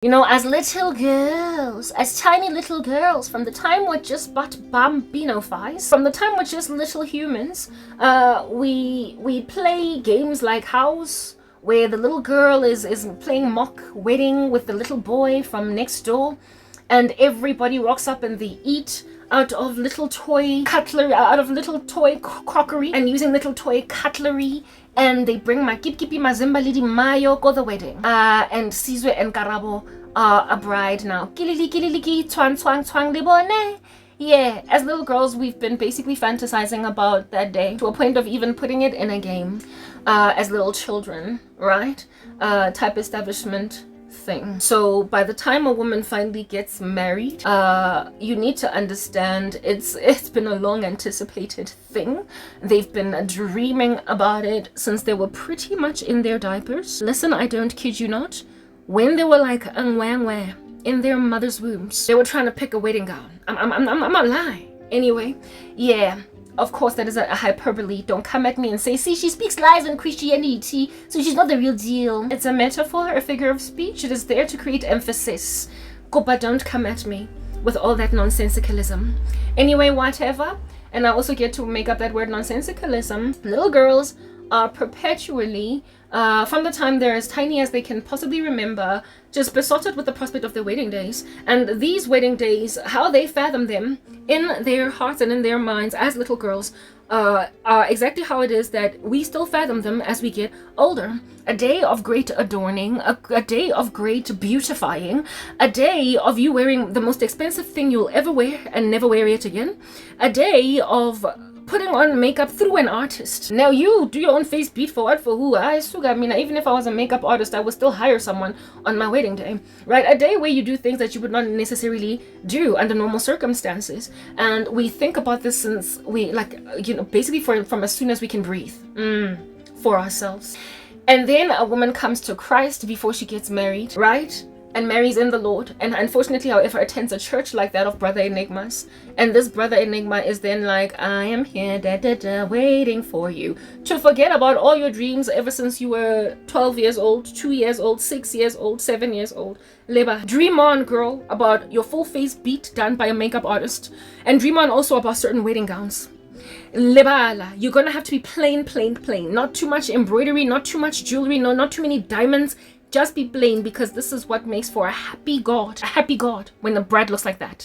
You know, as little girls, as tiny little girls, from the time we're just but bambino-fies, from the time we're just little humans, we play games like house, where the little girl is playing mock wedding with the little boy from next door, and everybody rocks up and they eat out of little toy cutlery, out of little toy crockery, and using little toy cutlery, and they bring my kipi mazimba lidi mayo go the wedding. And Sizwe and Karabo are a bride now. Kilili twang twang twang libone. Yeah, as little girls, we've been basically fantasizing about that day to a point of even putting it in a game as little children, right? Type establishment thing. So by the time a woman finally gets married, you need to understand it's been a long anticipated thing. They've been dreaming about it since they were pretty much in their diapers. Listen, I don't kid you not. When they were like Hlongwane in their mother's wombs, they were trying to pick a wedding gown. I'm not lying. Anyway, yeah. Of course, that is a hyperbole. Don't come at me and say, see, she speaks lies on Christianity, so she's not the real deal. It's a metaphor, a figure of speech. It is there to create emphasis. Kopa, don't come at me with all that nonsensicalism. Anyway, whatever. And I also get to make up that word nonsensicalism. Little girls are perpetually, from the time they're as tiny as they can possibly remember, just besotted with the prospect of their wedding days. And these wedding days, how they fathom them in their hearts and in their minds as little girls, are exactly how it is that we still fathom them as we get older. A day of great adorning, a day of great beautifying, a day of you wearing the most expensive thing you'll ever wear and never wear it again, a day of putting on makeup through an artist. Now you do your own face beat for what, for who? I mean, even if I was a makeup artist, I would still hire someone on my wedding day, right? A day where you do things that you would not necessarily do under normal circumstances. And we think about this since we, like, you know, basically from as soon as we can breathe, for ourselves. And then a woman comes to Christ before she gets married, right? And marries in the Lord, and unfortunately, however, attends a church like that of Brother Enigma's. And this Brother Enigma is then like, I am here, waiting for you, to forget about all your dreams ever since you were 12 years old, 2 years old, 6 years old, 7 years old. Leba, dream on, girl, about your full face beat done by a makeup artist, and dream on also about certain wedding gowns. Lebala, you're gonna have to be plain, not too much embroidery, not too much jewelry, no, not too many diamonds. Just be plain, because this is what makes for a happy God when the bride looks like that.